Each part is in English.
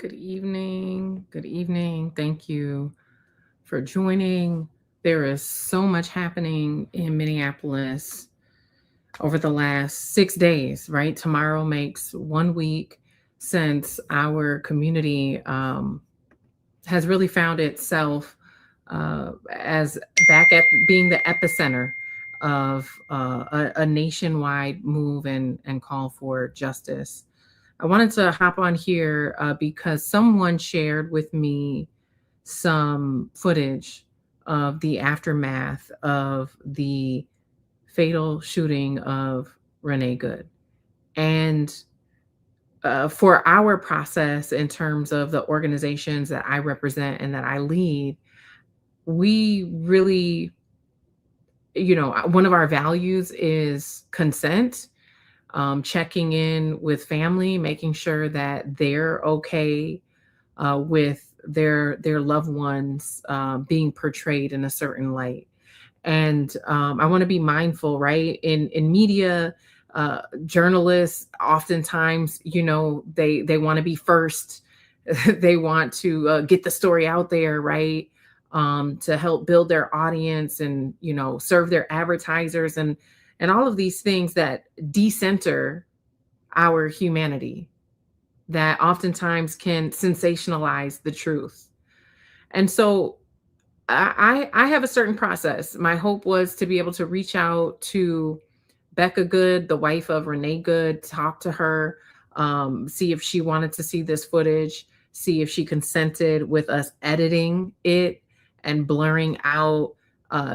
Good evening. Good evening. Thank you for joining. There is so much happening in Minneapolis over the last 6 days, right? Tomorrow makes 1 week since our community has really found itself as back at being the epicenter of a nationwide move and call for justice. I wanted to hop on here because someone shared with me some footage of the aftermath of the fatal shooting of Renee Good. And for our process, in terms of the organizations that I represent and that I lead, we really, one of our values is consent, checking in with family, making sure that they're okay with their loved ones being portrayed in a certain light. And I want to be mindful, right? In media, journalists oftentimes, they want to be first. They want to get the story out there, right? To help build their audience and serve their advertisers and all of these things that decenter our humanity, that oftentimes can sensationalize the truth. And so I have a certain process. My hope was to be able to reach out to Becca Good, the wife of Renee Good, talk to her, see if she wanted to see this footage, see if she consented with us editing it and blurring out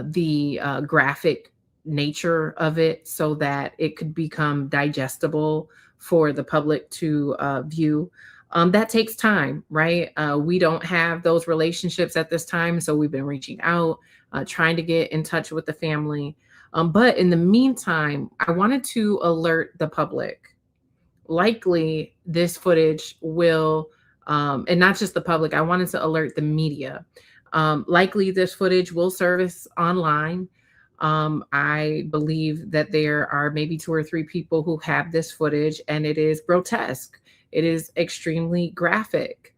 the graphic nature of it so that it could become digestible for the public to view. That takes time, right? We don't have those relationships at this time. So we've been reaching out, trying to get in touch with the family. But in the meantime, I wanted to alert the public. Likely, this footage will, and not just the public, I wanted to alert the media. Likely, this footage will surface online. I believe that there are maybe 2 or 3 people who have this footage, and it is grotesque. It is extremely graphic.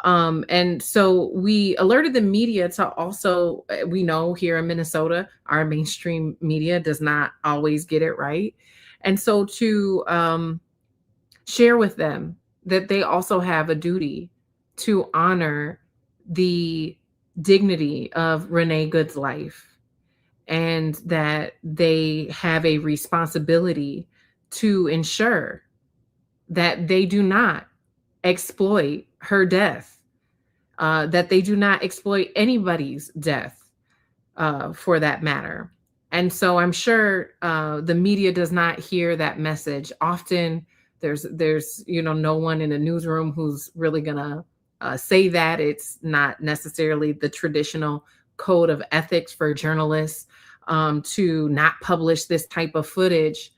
And so we alerted the media to also, we know here in Minnesota, our mainstream media does not always get it right. And so to share with them that they also have a duty to honor the dignity of Renee Good's life, and that they have a responsibility to ensure that they do not exploit her death, that they do not exploit anybody's death for that matter. And so I'm sure the media does not hear that message. Often there's no one in a newsroom who's really gonna say that. It's not necessarily the traditional code of ethics for journalists to not publish this type of footage.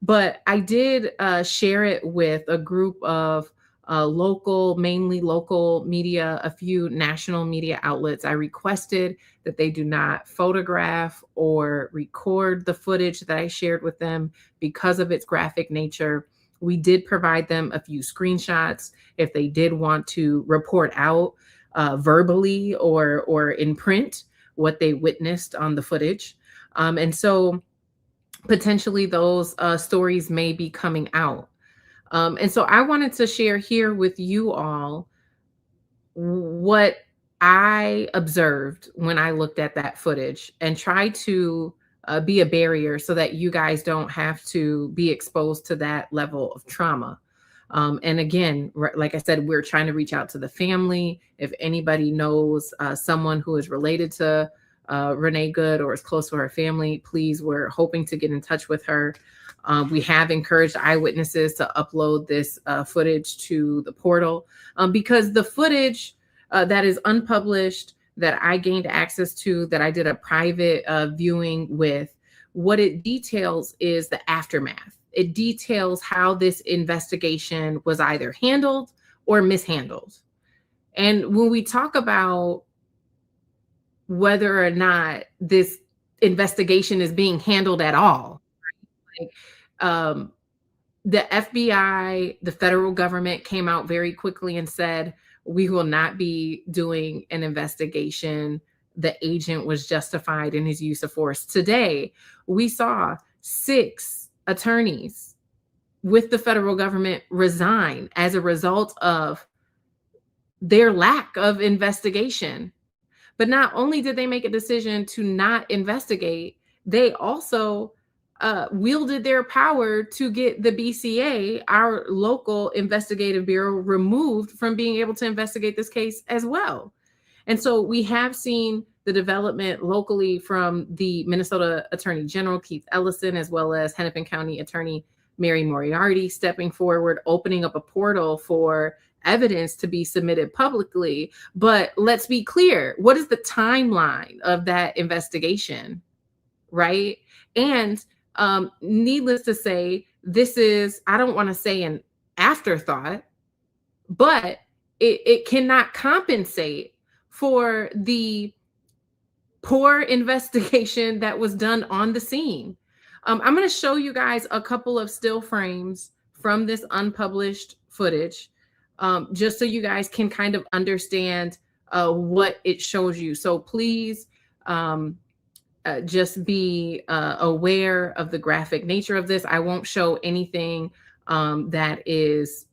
But I did share it with a group of mainly local media, a few national media outlets. I requested that they do not photograph or record the footage that I shared with them because of its graphic nature. We did provide them a few screenshots if they did want to report out verbally or in print what they witnessed on the footage. And so potentially those stories may be coming out. And so I wanted to share here with you all what I observed when I looked at that footage and try to be a barrier so that you guys don't have to be exposed to that level of trauma. And again, like I said, we're trying to reach out to the family. If anybody knows someone who is related to Renee Good or is close to her family, please, we're hoping to get in touch with her. We have encouraged eyewitnesses to upload this footage to the portal because the footage that is unpublished, that I gained access to, that I did a private viewing with, what it details is the aftermath. It details how this investigation was either handled or mishandled. And when we talk about whether or not this investigation is being handled at all, like, the FBI, the federal government came out very quickly and said, We will not be doing an investigation. The agent was justified in his use of force. Today, we saw 6 attorneys with the federal government resign as a result of their lack of investigation. But not only did they make a decision to not investigate, they also wielded their power to get the BCA, our local investigative bureau, removed from being able to investigate this case as well. And so we have seen the development locally from the Minnesota Attorney General, Keith Ellison, as well as Hennepin County Attorney Mary Moriarty stepping forward, opening up a portal for evidence to be submitted publicly. But let's be clear, what is the timeline of that investigation, right? And needless to say, this is, I don't want to say an afterthought, but it cannot compensate for the poor investigation that was done on the scene. I'm going to show you guys a couple of still frames from this unpublished footage, just so you guys can kind of understand what it shows you. So please just be aware of the graphic nature of this. I won't show anything that is,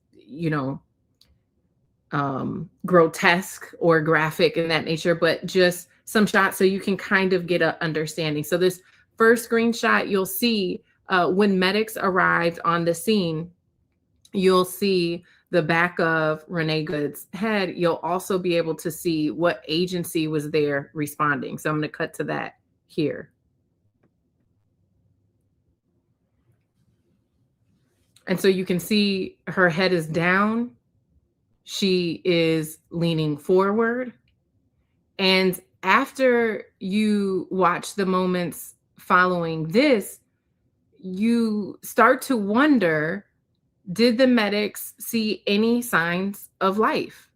grotesque or graphic in that nature, but just some shots so you can kind of get an understanding. So this first screenshot, you'll see when medics arrived on the scene, you'll see the back of Renee Good's head. You'll also be able to see what agency was there responding. So I'm going to cut to that here. And so you can see her head is down. She is leaning forward. And after you watch the moments following this, you start to wonder, did the medics see any signs of life?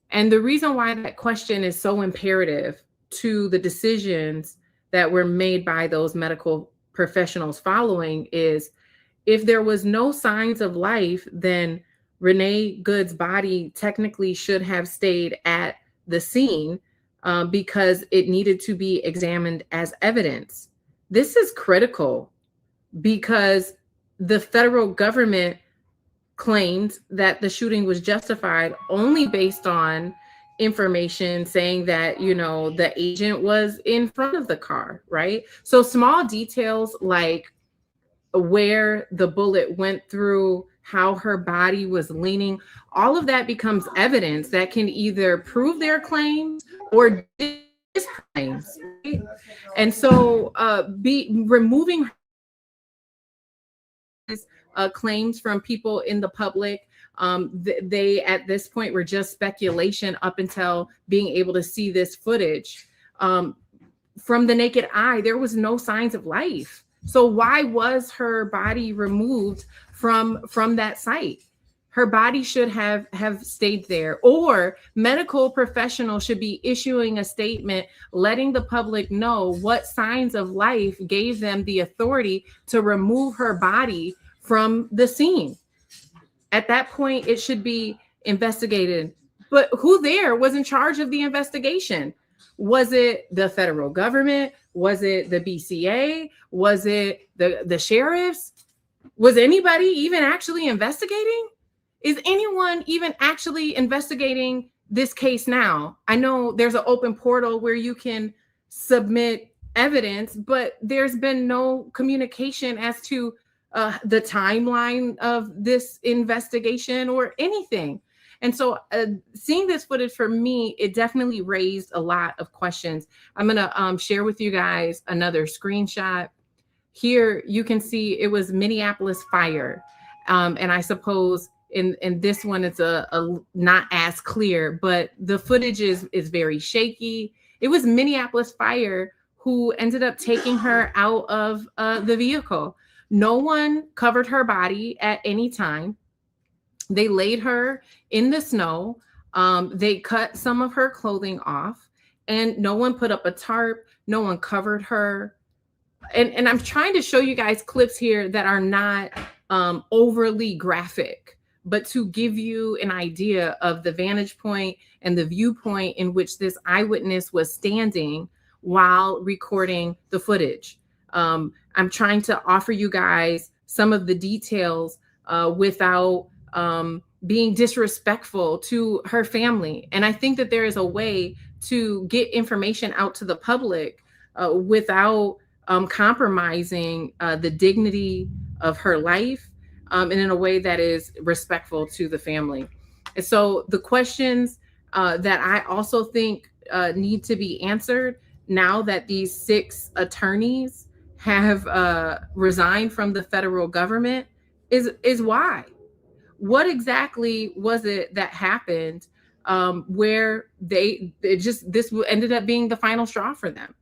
And the reason why that question is so imperative to the decisions that were made by those medical professionals following is, if there was no signs of life, then Renee Good's body technically should have stayed at the scene because it needed to be examined as evidence. This is critical because the federal government claimed that the shooting was justified only based on information saying that, the agent was in front of the car, right? So small details like where the bullet went through, how her body was leaning, all of that becomes evidence that can either prove their claims or disclaims. Right? And so removing claims from people in the public, they at this point were just speculation up until being able to see this footage. From the naked eye, there was no signs of life. So why was her body removed from that site? Her body should have stayed there, or medical professionals should be issuing a statement letting the public know what signs of life gave them the authority to remove her body from the scene. At that point, it should be investigated. But who there was in charge of the investigation? Was it the federal government? Was it the BCA? Was it the sheriffs? Was anybody even actually investigating? Is anyone even actually investigating this case now? I know there's an open portal where you can submit evidence, but there's been no communication as to the timeline of this investigation or anything. And so seeing this footage, for me, it definitely raised a lot of questions. I'm going to share with you guys another screenshot. Here you can see it was Minneapolis fire. And I suppose in this one, it's a not as clear, but the footage is very shaky. It was Minneapolis fire who ended up taking her out of the vehicle. No one covered her body at any time. They laid her in the snow. They cut some of her clothing off, and no one put up a tarp. No one covered her. And I'm trying to show you guys clips here that are not overly graphic, but to give you an idea of the vantage point and the viewpoint in which this eyewitness was standing while recording the footage. I'm trying to offer you guys some of the details without being disrespectful to her family. And I think that there is a way to get information out to the public without compromising the dignity of her life, and in a way that is respectful to the family. And so the questions that I also think need to be answered now that these 6 attorneys have resigned from the federal government is why. What exactly was it that happened where this ended up being the final straw for them?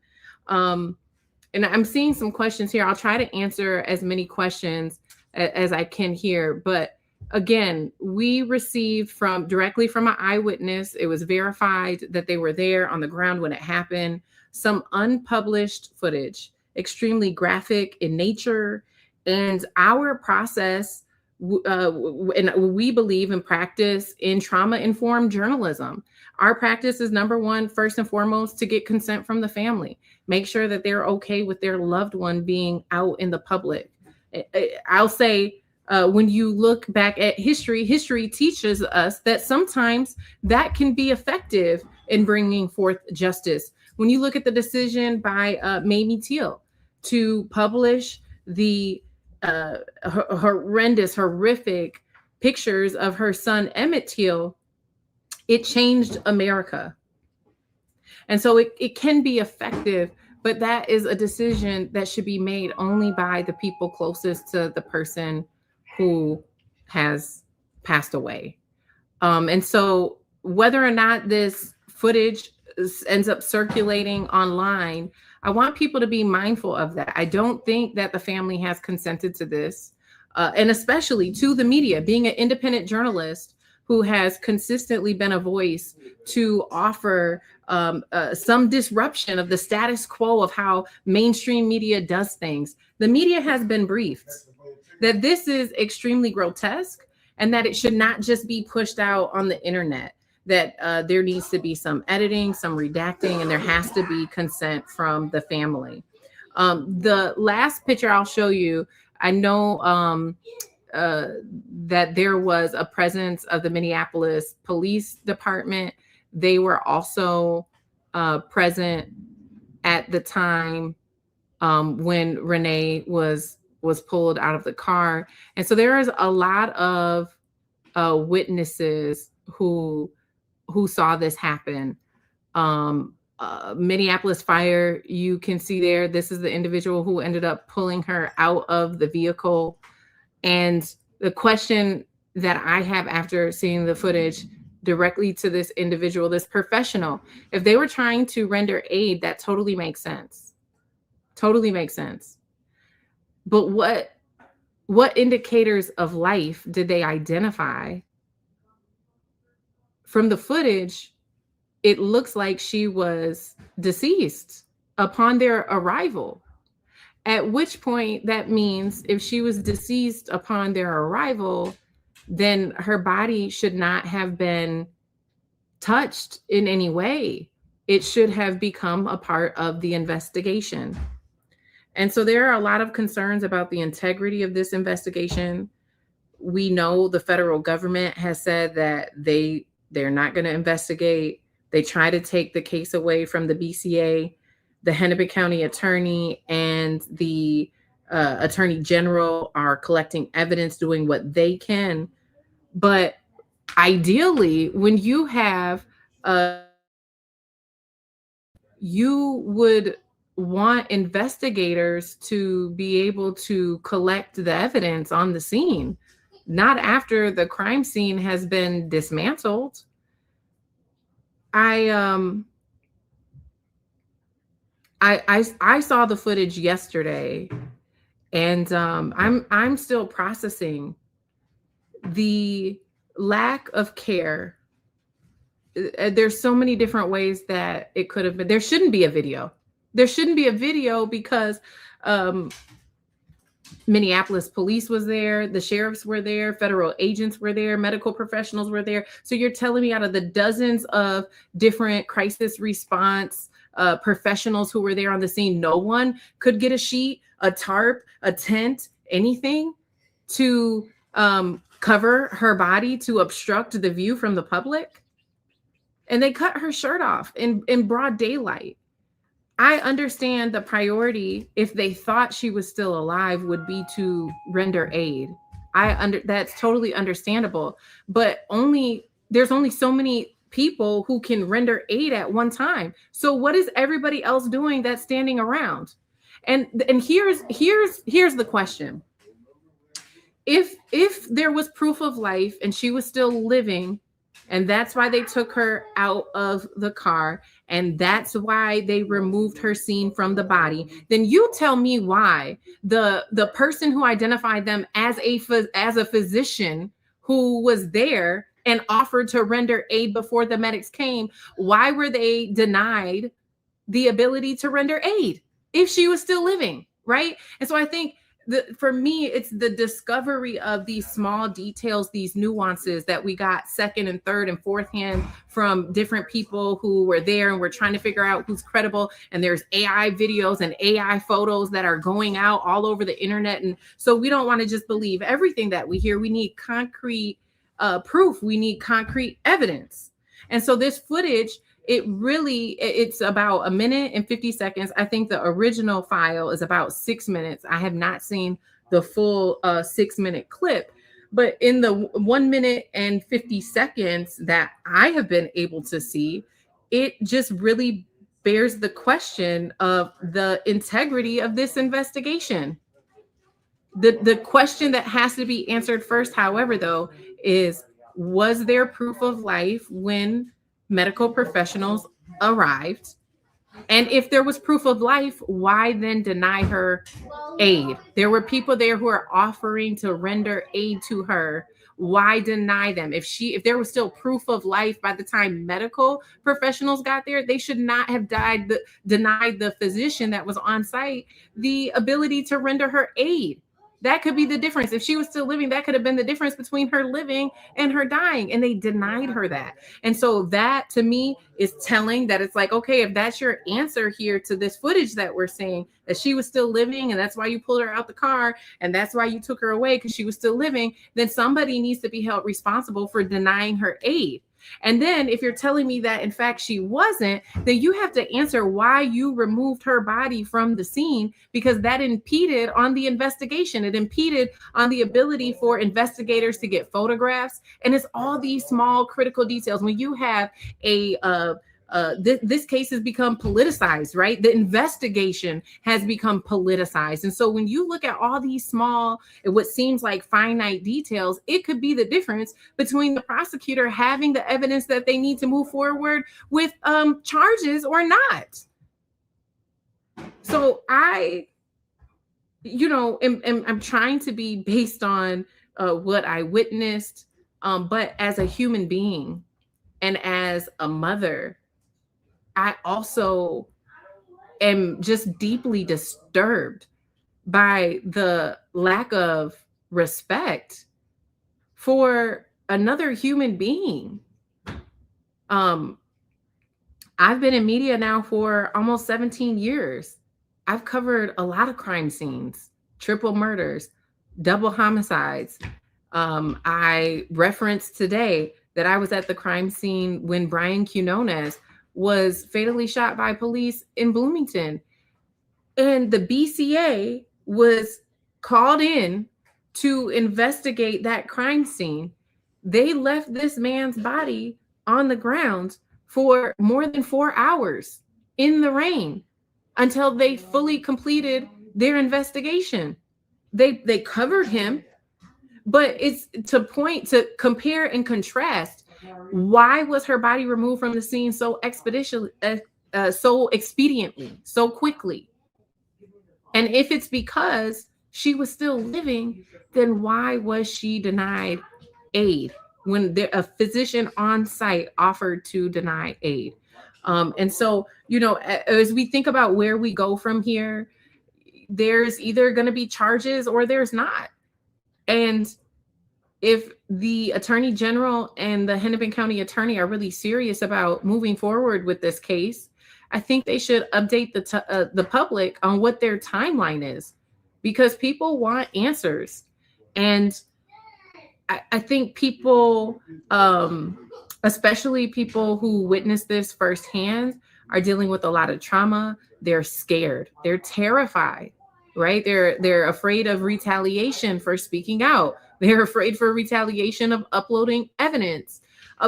And I'm seeing some questions here. I'll try to answer as many questions as I can here. But again, we received directly from an eyewitness. It was verified that they were there on the ground when it happened. Some unpublished footage, extremely graphic in nature. And our process, and we believe and practice in trauma-informed journalism. Our practice is number one, first and foremost, to get consent from the family. Make sure that they're okay with their loved one being out in the public. I'll say, when you look back at history teaches us that sometimes that can be effective in bringing forth justice. When you look at the decision by Mamie Till to publish the horrific pictures of her son, Emmett Till, it changed America. And so it can be effective, but that is a decision that should be made only by the people closest to the person who has passed away. And so whether or not this footage ends up circulating online, I want people to be mindful of that. I don't think that the family has consented to this, and especially to the media. Being an independent journalist who has consistently been a voice to offer some disruption of the status quo of how mainstream media does things, the media has been briefed that this is extremely grotesque and that it should not just be pushed out on the internet, that there needs to be some editing, some redacting, and there has to be consent from the family. The last picture I'll show you, I know that there was a presence of the Minneapolis Police Department. They were also present at the time when Renee was pulled out of the car. And so there is a lot of witnesses who saw this happen. Minneapolis Fire, you can see there, this is the individual who ended up pulling her out of the vehicle. And the question that I have after seeing the footage directly to this individual, this professional, if they were trying to render aid, that totally makes sense. Totally makes sense. But what indicators of life did they identify? From the footage, it looks like she was deceased upon their arrival. At which point, that means if she was deceased upon their arrival, then her body should not have been touched in any way. It should have become a part of the investigation. And so there are a lot of concerns about the integrity of this investigation. We know the federal government has said that they're not going to investigate. They try to take the case away from the BCA. The Hennepin County attorney and the attorney general are collecting evidence, doing what they can. But ideally, when you have, you would want investigators to be able to collect the evidence on the scene, not after the crime scene has been dismantled. I saw the footage yesterday, and I'm still processing the lack of care. There's so many different ways that it could have been. There shouldn't be a video. There shouldn't be a video because Minneapolis police was there, the sheriffs were there, federal agents were there, medical professionals were there. So you're telling me out of the dozens of different crisis response professionals who were there on the scene, no one could get a sheet, a tarp, a tent, anything to cover her body to obstruct the view from the public? And they cut her shirt off in broad daylight. I understand the priority, if they thought she was still alive, would be to render aid. That's totally understandable, but there's only so many people who can render aid at one time. So what is everybody else doing that's standing around? And here's the question. If there was proof of life and she was still living, and that's why they took her out of the car, and that's why they removed her scene from the body, then you tell me why the person who identified them as a physician who was there and offered to render aid before the medics came, why were they denied the ability to render aid if she was still living, right? And so I think for me, it's the discovery of these small details, these nuances that we got second and third and fourth hand from different people who were there, and we're trying to figure out who's credible. And there's AI videos and AI photos that are going out all over the internet. And so we don't want to just believe everything that we hear. We need concrete proof. We need concrete evidence. And so this footage, it's about 1 minute and 50 seconds. I think the original file is about 6 minutes. I have not seen the full 6-minute clip, but in the 1 minute and 50 seconds that I have been able to see, it just really bears the question of the integrity of this investigation. The question that has to be answered first, however, though, is, was there proof of life when medical professionals arrived? And if there was proof of life, why then deny her aid? There were people there who are offering to render aid to her. Why deny them? If there was still proof of life by the time medical professionals got there, they should not have denied the physician that was on site the ability to render her aid. That could be the difference. If she was still living, that could have been the difference between her living and her dying. And they denied her that. And so that, to me, is telling that it's like, okay, if that's your answer here to this footage that we're seeing, that she was still living, and that's why you pulled her out the car, and that's why you took her away, because she was still living, then somebody needs to be held responsible for denying her aid. And then if you're telling me that, in fact, she wasn't, then you have to answer why you removed her body from the scene, because that impeded on the investigation. It impeded on the ability for investigators to get photographs. And it's all these small critical details. When you have this case has become politicized, right? The investigation has become politicized. And so when you look at all these small, what seems like finite details, it could be the difference between the prosecutor having the evidence that they need to move forward with charges or not. So I'm trying to be based on what I witnessed, but as a human being and as a mother, I also am just deeply disturbed by the lack of respect for another human being. I've been in media now for almost 17 years. I've covered a lot of crime scenes, triple murders, double homicides. I referenced today that I was at the crime scene when Brian Quinones was fatally shot by police in Bloomington. And the BCA was called in to investigate that crime scene. They left this man's body on the ground for more than 4 hours in the rain until they fully completed their investigation. They covered him, but it's to compare and contrast. Why was her body removed from the scene so expeditiously, so expediently, so quickly? And if it's because she was still living, then why was she denied aid when a physician on site offered to deny aid? And so, as we think about where we go from here, there's either going to be charges or there's not. And if the Attorney General and the Hennepin County Attorney are really serious about moving forward with this case, I think they should update the public on what their timeline is, because people want answers. And I think people, especially people who witnessed this firsthand, are dealing with a lot of trauma. They're scared. They're terrified, right? They're afraid of retaliation for speaking out. They're afraid for retaliation of uploading evidence.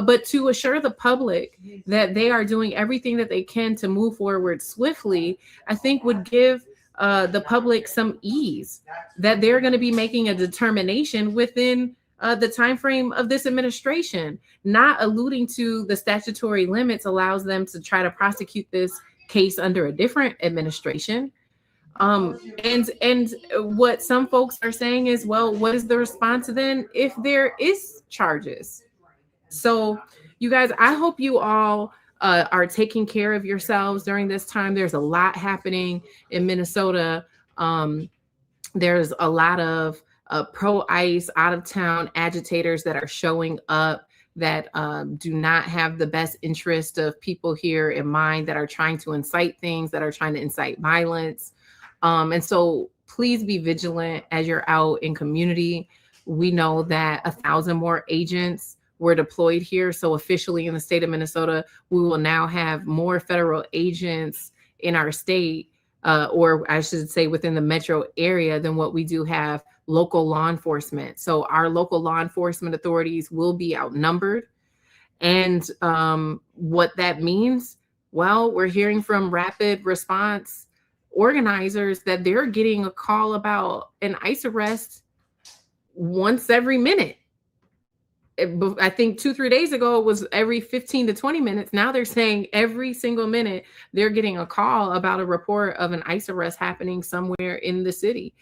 But to assure the public that they are doing everything that they can to move forward swiftly, I think would give the public some ease that they're going to be making a determination within the time frame of this administration. Not alluding to the statutory limits allows them to try to prosecute this case under a different administration. And what some folks are saying is, well, what is the response then if there is charges? So you guys, I hope you all are taking care of yourselves during this time. There's a lot happening in Minnesota. There's a lot of pro-ICE out-of-town agitators that are showing up that do not have the best interest of people here in mind, that are trying to incite things, that are trying to incite violence. And so please be vigilant as you're out in community. We know that 1,000 more agents were deployed here. So officially in the state of Minnesota, we will now have more federal agents in our state, or I should say within the metro area, than what we do have local law enforcement. So our local law enforcement authorities will be outnumbered. And what that means, well, we're hearing from rapid response organizers that they're getting a call about an ICE arrest once every minute. I think 2-3 days ago, it was every 15 to 20 minutes. Now they're saying every single minute they're getting a call about a report of an ICE arrest happening somewhere in the city.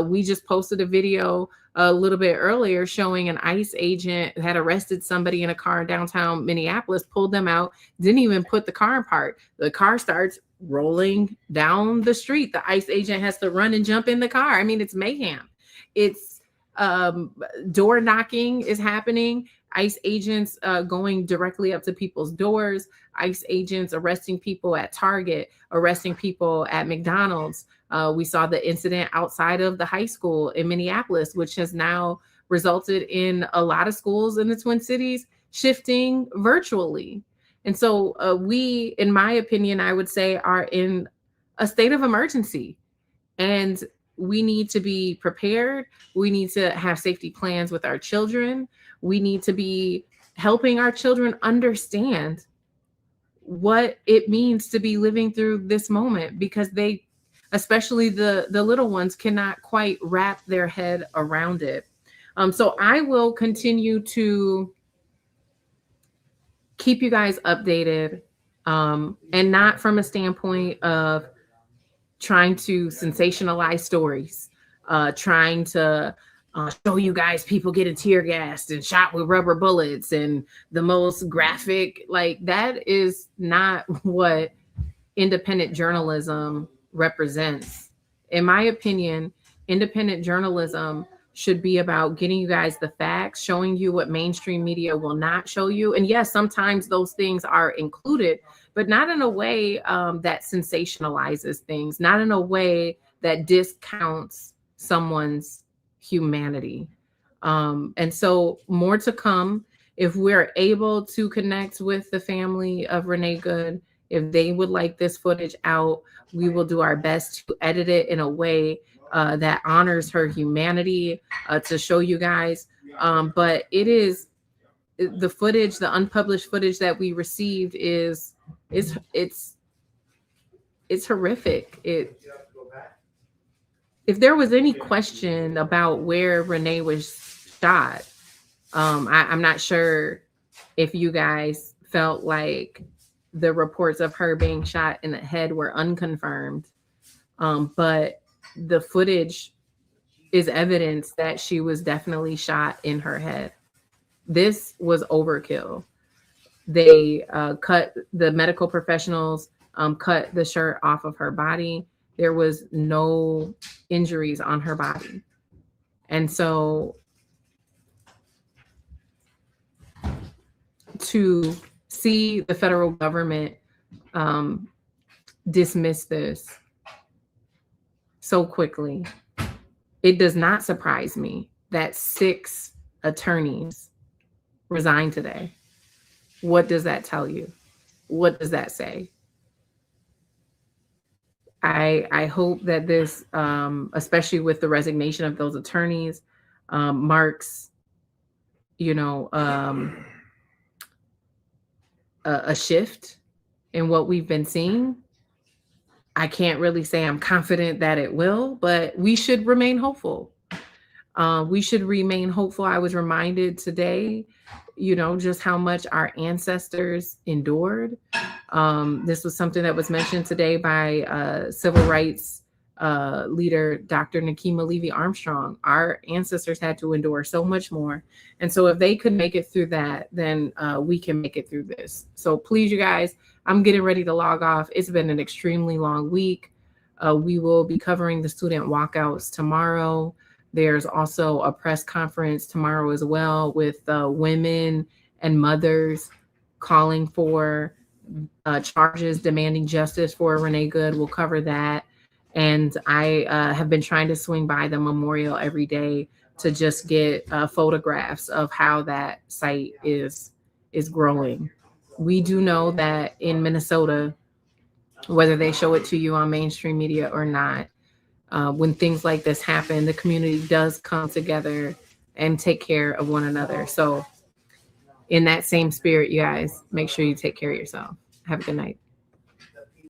We just posted a video a little bit earlier showing an ICE agent had arrested somebody in a car in downtown Minneapolis, pulled them out, didn't even put the car in park. The car starts rolling down the street. The ICE agent has to run and jump in the car. I mean, it's mayhem. It's door knocking is happening. ICE agents going directly up to people's doors. ICE agents arresting people at Target, arresting people at McDonald's. We saw the incident outside of the high school in Minneapolis, which has now resulted in a lot of schools in the Twin Cities shifting virtually. And so we, in my opinion, I would say, are in a state of emergency. And we need to be prepared. We need to have safety plans with our children. We need to be helping our children understand what it means to be living through this moment, because they, especially the little ones, cannot quite wrap their head around it. So I will continue to keep you guys updated, and not from a standpoint of trying to sensationalize stories, trying to show you guys people getting tear gassed and shot with rubber bullets and the most graphic, like that is not what independent journalism represents. In my opinion, independent journalism should be about getting you guys the facts, showing you what mainstream media will not show you. And yes, sometimes those things are included, but not in a way that sensationalizes things, not in a way that discounts someone's humanity. And so more to come. If we're able to connect with the family of Renee Good, if they would like this footage out, we will do our best to edit it in a way that honors her humanity, to show you guys. But it is the footage, the unpublished footage that we received it's horrific. If there was any question about where Renee was shot, I'm not sure if you guys felt like the reports of her being shot in the head were unconfirmed, but the footage is evidence that she was definitely shot in her head. This was overkill. They cut, the medical professionals cut the shirt off of her body. There was no injuries on her body. And so to see the federal government dismiss this so quickly, it does not surprise me that 6 attorneys resigned today. What does that tell you? What does that say? I hope that this, especially with the resignation of those attorneys, marks, a shift in what we've been seeing. I can't really say I'm confident that it will, but we should remain hopeful. We should remain hopeful. I was reminded today, just how much our ancestors endured. This was something that was mentioned today by civil rights leader, Dr. Nakima Levy-Armstrong. Our ancestors had to endure so much more. And so if they could make it through that, then we can make it through this. So please, you guys, I'm getting ready to log off. It's been an extremely long week. We will be covering the student walkouts tomorrow. There's also a press conference tomorrow as well with women and mothers calling for charges, demanding justice for Renee Good. We'll cover that. And I have been trying to swing by the memorial every day to just get photographs of how that site is growing. We do know that in Minnesota, whether they show it to you on mainstream media or not, when things like this happen, the community does come together and take care of one another. So in that same spirit, you guys, make sure you take care of yourself. Have a good night.